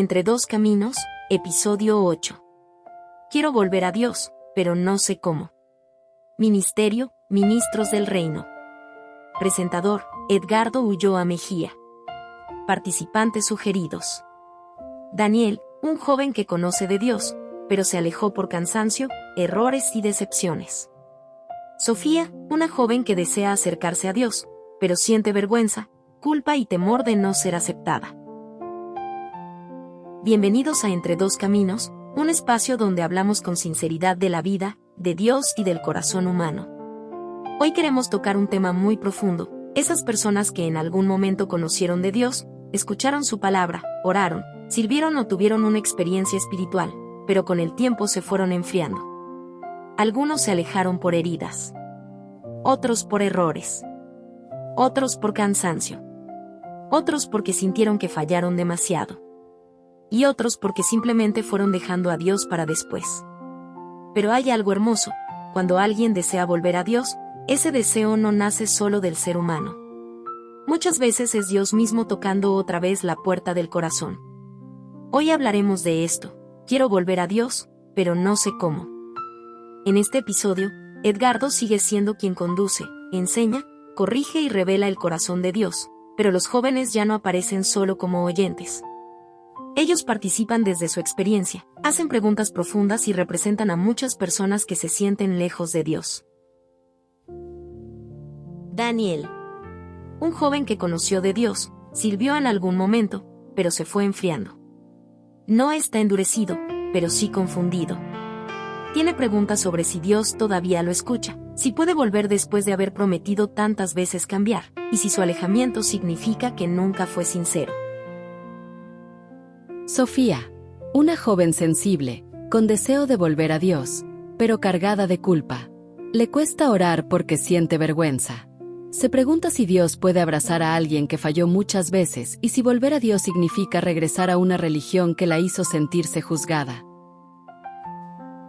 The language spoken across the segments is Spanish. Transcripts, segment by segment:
Entre dos caminos, episodio 8. Quiero volver a Dios, pero no sé cómo. Ministerio, Ministros del Reino. Presentador, Edgardo Ulloa Mejía. Participantes sugeridos. Daniel, un joven que conoce de Dios, pero se alejó por cansancio, errores y decepciones. Sofía, una joven que desea acercarse a Dios, pero siente vergüenza, culpa y temor de no ser aceptada. Bienvenidos a Entre dos caminos, un espacio donde hablamos con sinceridad de la vida, de Dios y del corazón humano. Hoy queremos tocar un tema muy profundo, esas personas que en algún momento conocieron de Dios, escucharon su palabra, oraron, sirvieron o tuvieron una experiencia espiritual, pero con el tiempo se fueron enfriando. Algunos se alejaron por heridas. Otros por errores. Otros por cansancio. Otros porque sintieron que fallaron demasiado. Y otros porque simplemente fueron dejando a Dios para después. Pero hay algo hermoso, cuando alguien desea volver a Dios, ese deseo no nace solo del ser humano. Muchas veces es Dios mismo tocando otra vez la puerta del corazón. Hoy hablaremos de esto, quiero volver a Dios, pero no sé cómo. En este episodio, Edgardo sigue siendo quien conduce, enseña, corrige y revela el corazón de Dios, pero los jóvenes ya no aparecen solo como oyentes. Ellos participan desde su experiencia, hacen preguntas profundas y representan a muchas personas que se sienten lejos de Dios. Daniel. Un joven que conoció de Dios, sirvió en algún momento, pero se fue enfriando. No está endurecido, pero sí confundido. Tiene preguntas sobre si Dios todavía lo escucha, si puede volver después de haber prometido tantas veces cambiar, y si su alejamiento significa que nunca fue sincero. Sofía, una joven sensible, con deseo de volver a Dios, pero cargada de culpa. Le cuesta orar porque siente vergüenza. Se pregunta si Dios puede abrazar a alguien que falló muchas veces y si volver a Dios significa regresar a una religión que la hizo sentirse juzgada.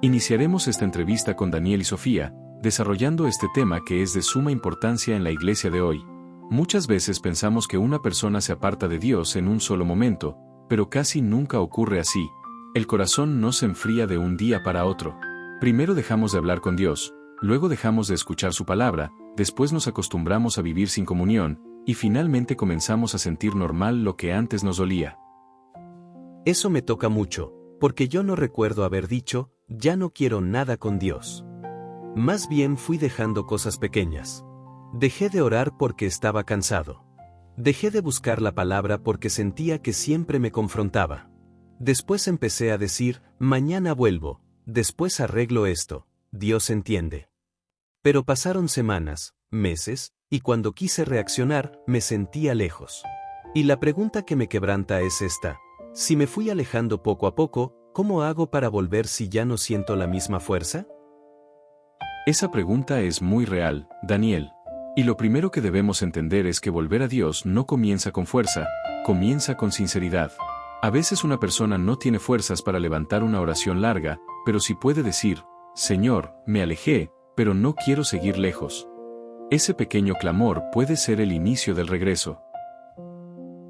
Iniciaremos esta entrevista con Daniel y Sofía, desarrollando este tema que es de suma importancia en la iglesia de hoy. Muchas veces pensamos que una persona se aparta de Dios en un solo momento, pero casi nunca ocurre así. El corazón no se enfría de un día para otro. Primero dejamos de hablar con Dios, luego dejamos de escuchar su palabra, después nos acostumbramos a vivir sin comunión, y finalmente comenzamos a sentir normal lo que antes nos dolía. Eso me toca mucho, porque yo no recuerdo haber dicho, ya no quiero nada con Dios. Más bien fui dejando cosas pequeñas. Dejé de orar porque estaba cansado. Dejé de buscar la palabra porque sentía que siempre me confrontaba. Después empecé a decir, mañana vuelvo, después arreglo esto, Dios entiende. Pero pasaron semanas, meses, y cuando quise reaccionar, me sentía lejos. Y la pregunta que me quebranta es esta: si me fui alejando poco a poco, ¿cómo hago para volver si ya no siento la misma fuerza? Esa pregunta es muy real, Daniel. Y lo primero que debemos entender es que volver a Dios no comienza con fuerza, comienza con sinceridad. A veces una persona no tiene fuerzas para levantar una oración larga, pero sí puede decir, Señor, me alejé, pero no quiero seguir lejos. Ese pequeño clamor puede ser el inicio del regreso.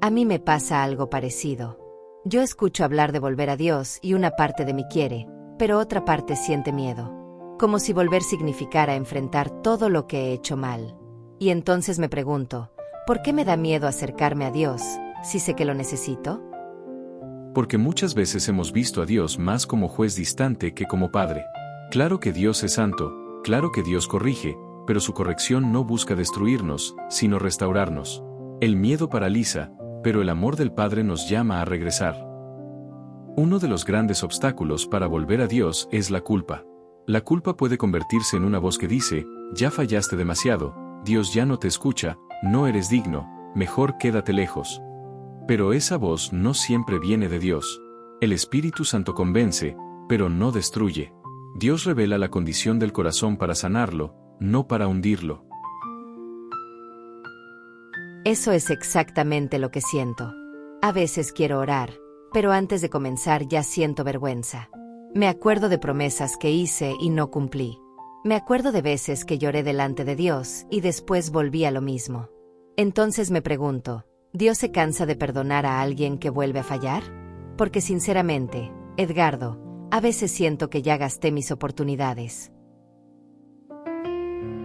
A mí me pasa algo parecido. Yo escucho hablar de volver a Dios y una parte de mí quiere, pero otra parte siente miedo. Como si volver significara enfrentar todo lo que he hecho mal. Y entonces me pregunto, ¿por qué me da miedo acercarme a Dios, si sé que lo necesito? Porque muchas veces hemos visto a Dios más como juez distante que como Padre. Claro que Dios es santo, claro que Dios corrige, pero su corrección no busca destruirnos, sino restaurarnos. El miedo paraliza, pero el amor del Padre nos llama a regresar. Uno de los grandes obstáculos para volver a Dios es la culpa. La culpa puede convertirse en una voz que dice, ya fallaste demasiado, Dios ya no te escucha, no eres digno, mejor quédate lejos. Pero esa voz no siempre viene de Dios. El Espíritu Santo convence, pero no destruye. Dios revela la condición del corazón para sanarlo, no para hundirlo. Eso es exactamente lo que siento. A veces quiero orar, pero antes de comenzar ya siento vergüenza. Me acuerdo de promesas que hice y no cumplí. Me acuerdo de veces que lloré delante de Dios y después volví a lo mismo. Entonces me pregunto, ¿Dios se cansa de perdonar a alguien que vuelve a fallar? Porque sinceramente, Edgardo, a veces siento que ya gasté mis oportunidades.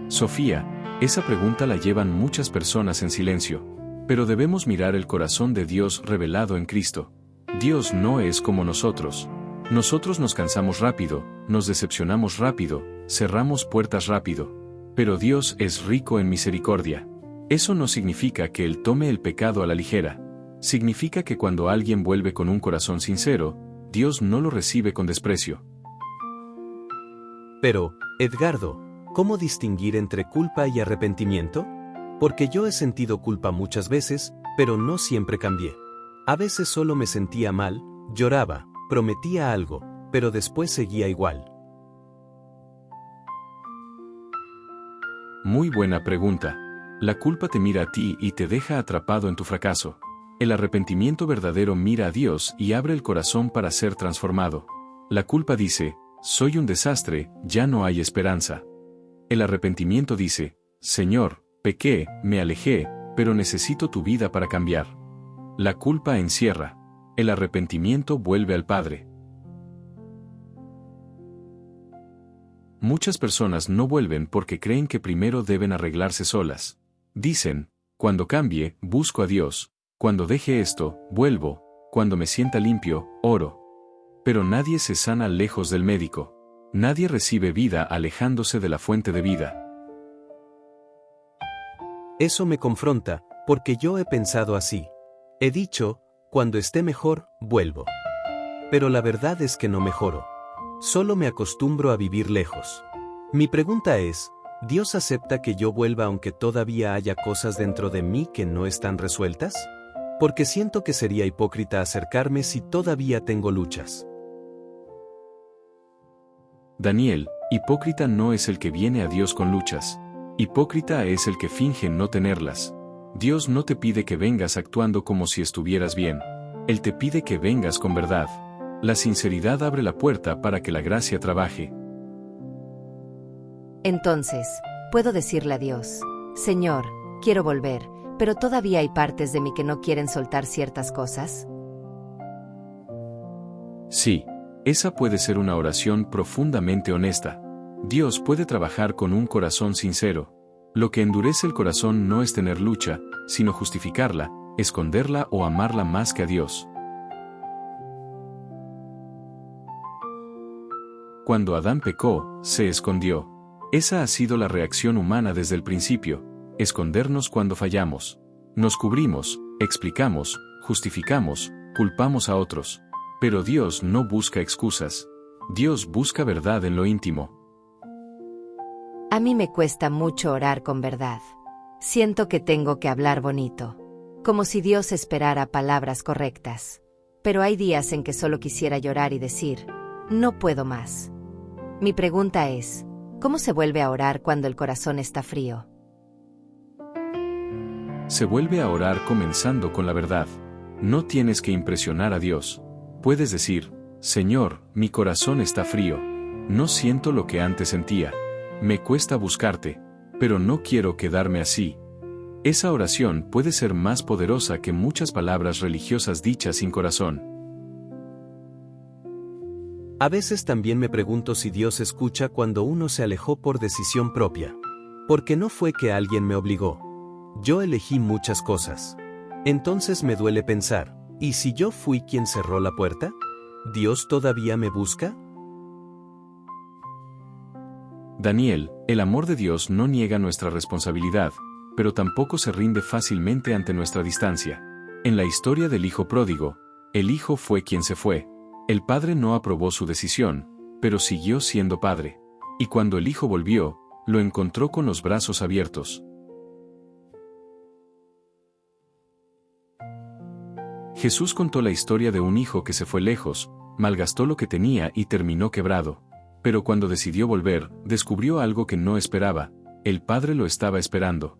Sofía, esa pregunta la llevan muchas personas en silencio, pero debemos mirar el corazón de Dios revelado en Cristo. Dios no es como nosotros. Nosotros nos cansamos rápido, nos decepcionamos rápido, cerramos puertas rápido. Pero Dios es rico en misericordia. Eso no significa que Él tome el pecado a la ligera. Significa que cuando alguien vuelve con un corazón sincero, Dios no lo recibe con desprecio. Pero, Edgardo, ¿cómo distinguir entre culpa y arrepentimiento? Porque yo he sentido culpa muchas veces, pero no siempre cambié. A veces solo me sentía mal, lloraba, prometía algo, pero después seguía igual. Muy buena pregunta. La culpa te mira a ti y te deja atrapado en tu fracaso. El arrepentimiento verdadero mira a Dios y abre el corazón para ser transformado. La culpa dice, soy un desastre, ya no hay esperanza. El arrepentimiento dice, Señor, pequé, me alejé, pero necesito tu vida para cambiar. La culpa encierra. El arrepentimiento vuelve al Padre. Muchas personas no vuelven porque creen que primero deben arreglarse solas. Dicen, cuando cambie, busco a Dios, cuando deje esto, vuelvo, cuando me sienta limpio, oro. Pero nadie se sana lejos del médico. Nadie recibe vida alejándose de la fuente de vida. Eso me confronta, porque yo he pensado así. He dicho, cuando esté mejor, vuelvo. Pero la verdad es que no mejoro. Solo me acostumbro a vivir lejos. Mi pregunta es, ¿Dios acepta que yo vuelva aunque todavía haya cosas dentro de mí que no están resueltas? Porque siento que sería hipócrita acercarme si todavía tengo luchas. Daniel, hipócrita no es el que viene a Dios con luchas. Hipócrita es el que finge no tenerlas. Dios no te pide que vengas actuando como si estuvieras bien. Él te pide que vengas con verdad. La sinceridad abre la puerta para que la gracia trabaje. Entonces, puedo decirle a Dios, Señor, quiero volver, pero todavía hay partes de mí que no quieren soltar ciertas cosas. Sí, esa puede ser una oración profundamente honesta. Dios puede trabajar con un corazón sincero. Lo que endurece el corazón no es tener lucha, sino justificarla, esconderla o amarla más que a Dios. Cuando Adán pecó, se escondió. Esa ha sido la reacción humana desde el principio, escondernos cuando fallamos. Nos cubrimos, explicamos, justificamos, culpamos a otros. Pero Dios no busca excusas. Dios busca verdad en lo íntimo. A mí me cuesta mucho orar con verdad. Siento que tengo que hablar bonito, como si Dios esperara palabras correctas. Pero hay días en que solo quisiera llorar y decir, no puedo más. Mi pregunta es, ¿cómo se vuelve a orar cuando el corazón está frío? Se vuelve a orar comenzando con la verdad. No tienes que impresionar a Dios. Puedes decir, Señor, mi corazón está frío. No siento lo que antes sentía. Me cuesta buscarte, pero no quiero quedarme así. Esa oración puede ser más poderosa que muchas palabras religiosas dichas sin corazón. A veces también me pregunto si Dios escucha cuando uno se alejó por decisión propia. Porque no fue que alguien me obligó. Yo elegí muchas cosas. Entonces me duele pensar, ¿y si yo fui quien cerró la puerta? ¿Dios todavía me busca? Daniel, el amor de Dios no niega nuestra responsabilidad, pero tampoco se rinde fácilmente ante nuestra distancia. En la historia del hijo pródigo, el hijo fue quien se fue. El padre no aprobó su decisión, pero siguió siendo padre. Y cuando el hijo volvió, lo encontró con los brazos abiertos. Jesús contó la historia de un hijo que se fue lejos, malgastó lo que tenía y terminó quebrado. Pero cuando decidió volver, descubrió algo que no esperaba. El padre lo estaba esperando.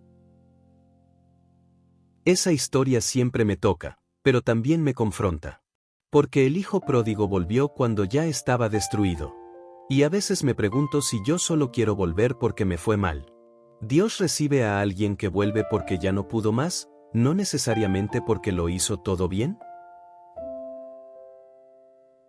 Esa historia siempre me toca, pero también me confronta. Porque el hijo pródigo volvió cuando ya estaba destruido. Y a veces me pregunto si yo solo quiero volver porque me fue mal. ¿Dios recibe a alguien que vuelve porque ya no pudo más, no necesariamente porque lo hizo todo bien?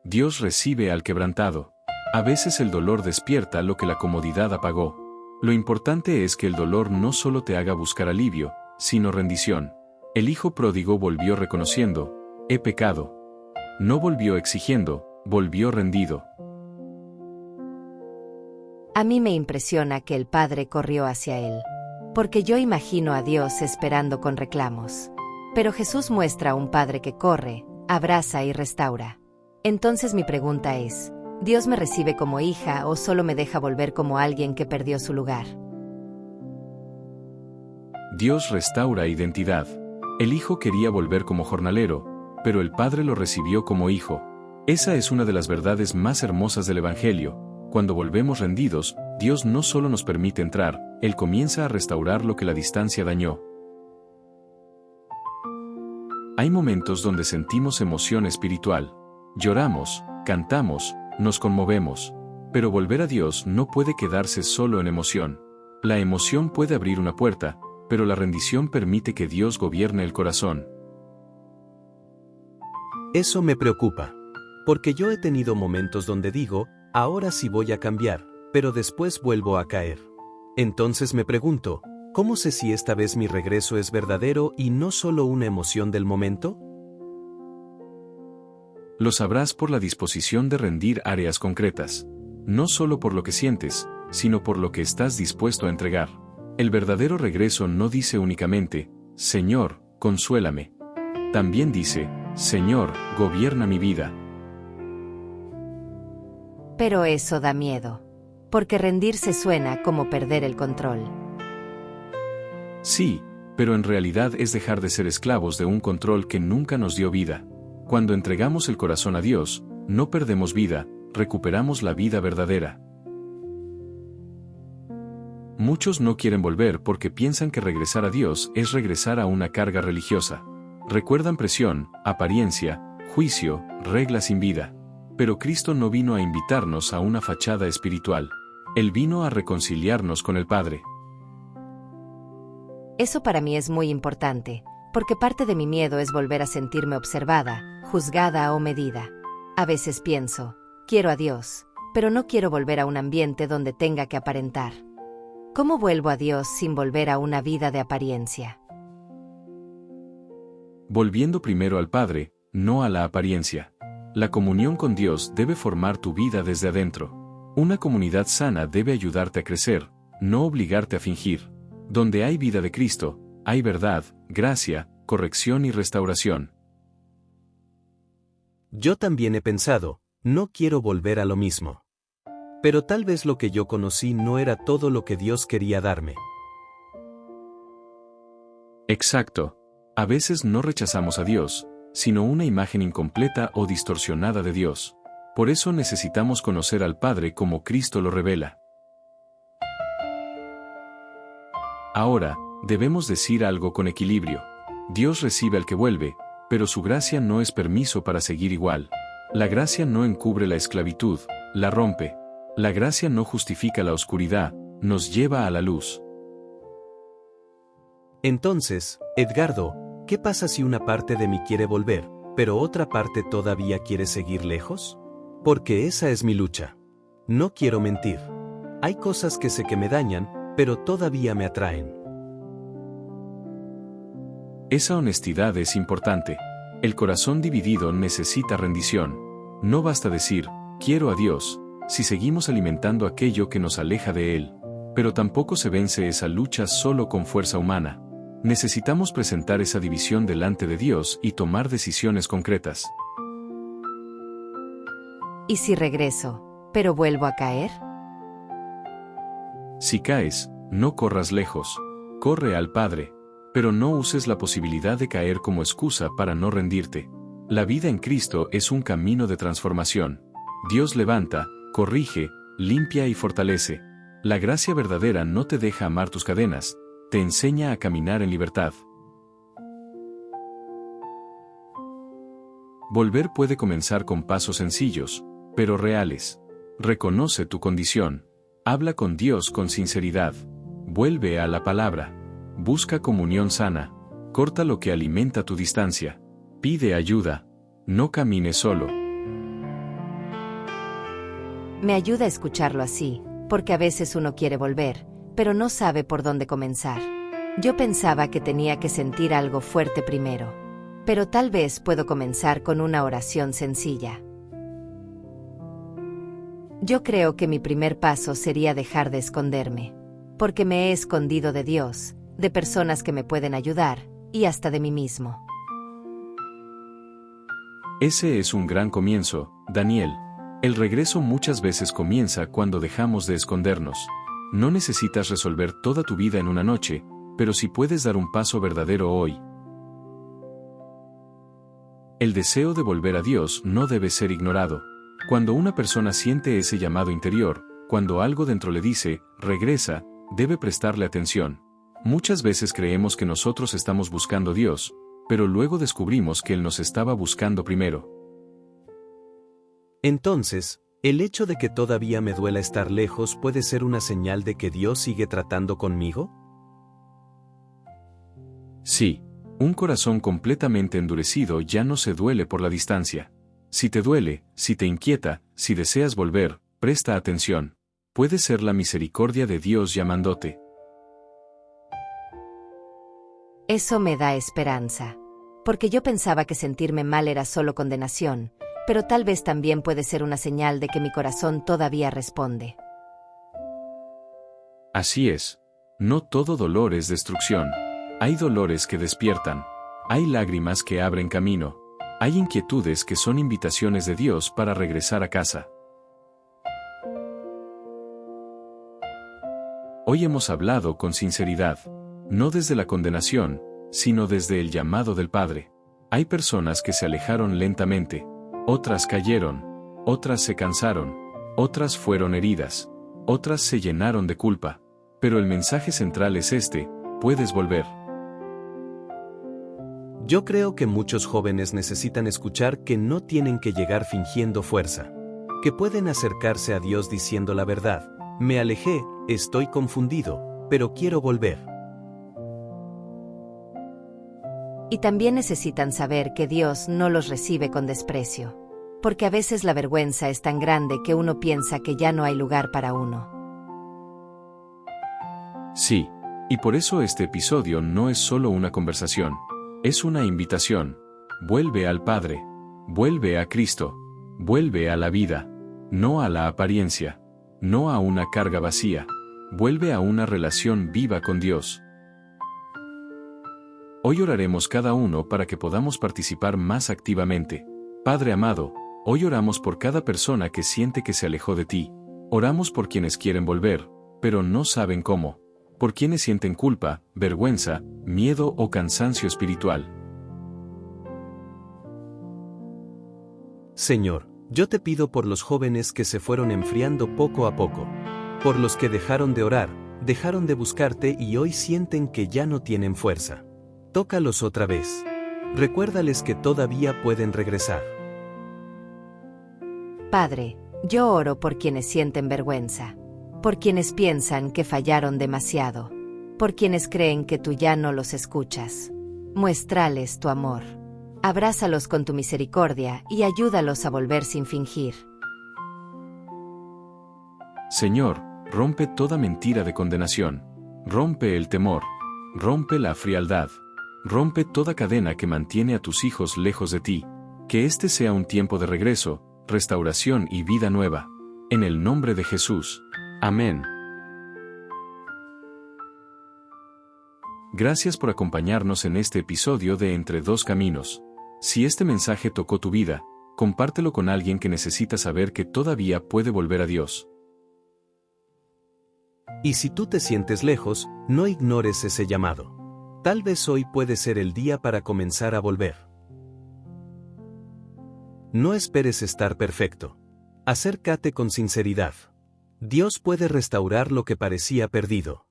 Dios recibe al quebrantado. A veces el dolor despierta lo que la comodidad apagó. Lo importante es que el dolor no solo te haga buscar alivio, sino rendición. El hijo pródigo volvió reconociendo, he pecado. No volvió exigiendo, volvió rendido. A mí me impresiona que el padre corrió hacia él, porque yo imagino a Dios esperando con reclamos. Pero Jesús muestra a un padre que corre, abraza y restaura. Entonces mi pregunta es, ¿Dios me recibe como hija o solo me deja volver como alguien que perdió su lugar? Dios restaura identidad. El hijo quería volver como jornalero, pero el padre lo recibió como hijo. Esa es una de las verdades más hermosas del Evangelio. Cuando volvemos rendidos, Dios no solo nos permite entrar, Él comienza a restaurar lo que la distancia dañó. Hay momentos donde sentimos emoción espiritual. Lloramos, cantamos, nos conmovemos. Pero volver a Dios no puede quedarse solo en emoción. La emoción puede abrir una puerta, pero la rendición permite que Dios gobierne el corazón. Eso me preocupa. Porque yo he tenido momentos donde digo, ahora sí voy a cambiar, pero después vuelvo a caer. Entonces me pregunto, ¿cómo sé si esta vez mi regreso es verdadero y no solo una emoción del momento? Lo sabrás por la disposición de rendir áreas concretas. No solo por lo que sientes, sino por lo que estás dispuesto a entregar. El verdadero regreso no dice únicamente, Señor, consuélame. También dice, Señor, gobierna mi vida. Pero eso da miedo. Porque rendirse suena como perder el control. Sí, pero en realidad es dejar de ser esclavos de un control que nunca nos dio vida. Cuando entregamos el corazón a Dios, no perdemos vida, recuperamos la vida verdadera. Muchos no quieren volver porque piensan que regresar a Dios es regresar a una carga religiosa. Recuerdan presión, apariencia, juicio, reglas sin vida. Pero Cristo no vino a invitarnos a una fachada espiritual. Él vino a reconciliarnos con el Padre. Eso para mí es muy importante, porque parte de mi miedo es volver a sentirme observada, juzgada o medida. A veces pienso, quiero a Dios, pero no quiero volver a un ambiente donde tenga que aparentar. ¿Cómo vuelvo a Dios sin volver a una vida de apariencia? Volviendo primero al Padre, no a la apariencia. La comunión con Dios debe formar tu vida desde adentro. Una comunidad sana debe ayudarte a crecer, no obligarte a fingir. Donde hay vida de Cristo, hay verdad, gracia, corrección y restauración. Yo también he pensado, no quiero volver a lo mismo. Pero tal vez lo que yo conocí no era todo lo que Dios quería darme. Exacto. A veces no rechazamos a Dios, sino una imagen incompleta o distorsionada de Dios. Por eso necesitamos conocer al Padre como Cristo lo revela. Ahora, debemos decir algo con equilibrio. Dios recibe al que vuelve, pero su gracia no es permiso para seguir igual. La gracia no encubre la esclavitud, la rompe. La gracia no justifica la oscuridad, nos lleva a la luz. Entonces, Edgardo, ¿qué pasa si una parte de mí quiere volver, pero otra parte todavía quiere seguir lejos? Porque esa es mi lucha. No quiero mentir. Hay cosas que sé que me dañan, pero todavía me atraen. Esa honestidad es importante. El corazón dividido necesita rendición. No basta decir, quiero a Dios, si seguimos alimentando aquello que nos aleja de Él. Pero tampoco se vence esa lucha solo con fuerza humana. Necesitamos presentar esa división delante de Dios y tomar decisiones concretas. ¿Y si regreso, pero vuelvo a caer? Si caes, no corras lejos. Corre al Padre. Pero no uses la posibilidad de caer como excusa para no rendirte. La vida en Cristo es un camino de transformación. Dios levanta, corrige, limpia y fortalece. La gracia verdadera no te deja amar tus cadenas, te enseña a caminar en libertad. Volver puede comenzar con pasos sencillos, pero reales. Reconoce tu condición. Habla con Dios con sinceridad. Vuelve a la palabra. Busca comunión sana. Corta lo que alimenta tu distancia. Pide ayuda. No camines solo. Me ayuda a escucharlo así, porque a veces uno quiere volver, pero no sabe por dónde comenzar. Yo pensaba que tenía que sentir algo fuerte primero, pero tal vez puedo comenzar con una oración sencilla. Yo creo que mi primer paso sería dejar de esconderme, porque me he escondido de Dios, de personas que me pueden ayudar, y hasta de mí mismo. Ese es un gran comienzo, Daniel. El regreso muchas veces comienza cuando dejamos de escondernos. No necesitas resolver toda tu vida en una noche, pero sí puedes dar un paso verdadero hoy. El deseo de volver a Dios no debe ser ignorado. Cuando una persona siente ese llamado interior, cuando algo dentro le dice, regresa, debe prestarle atención. Muchas veces creemos que nosotros estamos buscando a Dios, pero luego descubrimos que Él nos estaba buscando primero. Entonces, ¿el hecho de que todavía me duela estar lejos puede ser una señal de que Dios sigue tratando conmigo? Sí, un corazón completamente endurecido ya no se duele por la distancia. Si te duele, si te inquieta, si deseas volver, presta atención. Puede ser la misericordia de Dios llamándote. Eso me da esperanza, porque yo pensaba que sentirme mal era solo condenación, pero tal vez también puede ser una señal de que mi corazón todavía responde. Así es. No todo dolor es destrucción. Hay dolores que despiertan. Hay lágrimas que abren camino. Hay inquietudes que son invitaciones de Dios para regresar a casa. Hoy hemos hablado con sinceridad, no desde la condenación, sino desde el llamado del Padre. Hay personas que se alejaron lentamente, otras cayeron, otras se cansaron, otras fueron heridas, otras se llenaron de culpa. Pero el mensaje central es este: puedes volver. Yo creo que muchos jóvenes necesitan escuchar que no tienen que llegar fingiendo fuerza, que pueden acercarse a Dios diciendo la verdad. Me alejé, estoy confundido, pero quiero volver. Y también necesitan saber que Dios no los recibe con desprecio, porque a veces la vergüenza es tan grande que uno piensa que ya no hay lugar para uno. Sí, y por eso este episodio no es solo una conversación. Es una invitación. Vuelve al Padre. Vuelve a Cristo. Vuelve a la vida. No a la apariencia. No a una carga vacía. Vuelve a una relación viva con Dios. Hoy oraremos cada uno para que podamos participar más activamente. Padre amado, hoy oramos por cada persona que siente que se alejó de ti. Oramos por quienes quieren volver, pero no saben cómo. Por quienes sienten culpa, vergüenza, miedo o cansancio espiritual. Señor, yo te pido por los jóvenes que se fueron enfriando poco a poco, por los que dejaron de orar, dejaron de buscarte y hoy sienten que ya no tienen fuerza. Tócalos otra vez. Recuérdales que todavía pueden regresar. Padre, yo oro por quienes sienten vergüenza, por quienes piensan que fallaron demasiado, por quienes creen que tú ya no los escuchas. Muéstrales tu amor. Abrázalos con tu misericordia y ayúdalos a volver sin fingir. Señor, rompe toda mentira de condenación. Rompe el temor. Rompe la frialdad. Rompe toda cadena que mantiene a tus hijos lejos de ti. Que este sea un tiempo de regreso, restauración y vida nueva. En el nombre de Jesús. Amén. Gracias por acompañarnos en este episodio de Entre Dos Caminos. Si este mensaje tocó tu vida, compártelo con alguien que necesita saber que todavía puede volver a Dios. Y si tú te sientes lejos, no ignores ese llamado. Tal vez hoy puede ser el día para comenzar a volver. No esperes estar perfecto. Acércate con sinceridad. Dios puede restaurar lo que parecía perdido.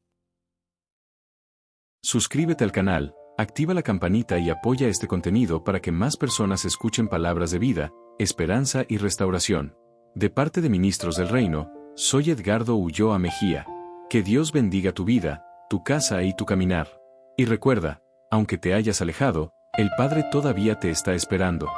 Suscríbete al canal, activa la campanita y apoya este contenido para que más personas escuchen palabras de vida, esperanza y restauración. De parte de Ministros del Reino, soy Edgardo Ulloa Mejía. Que Dios bendiga tu vida, tu casa y tu caminar. Y recuerda, aunque te hayas alejado, el Padre todavía te está esperando.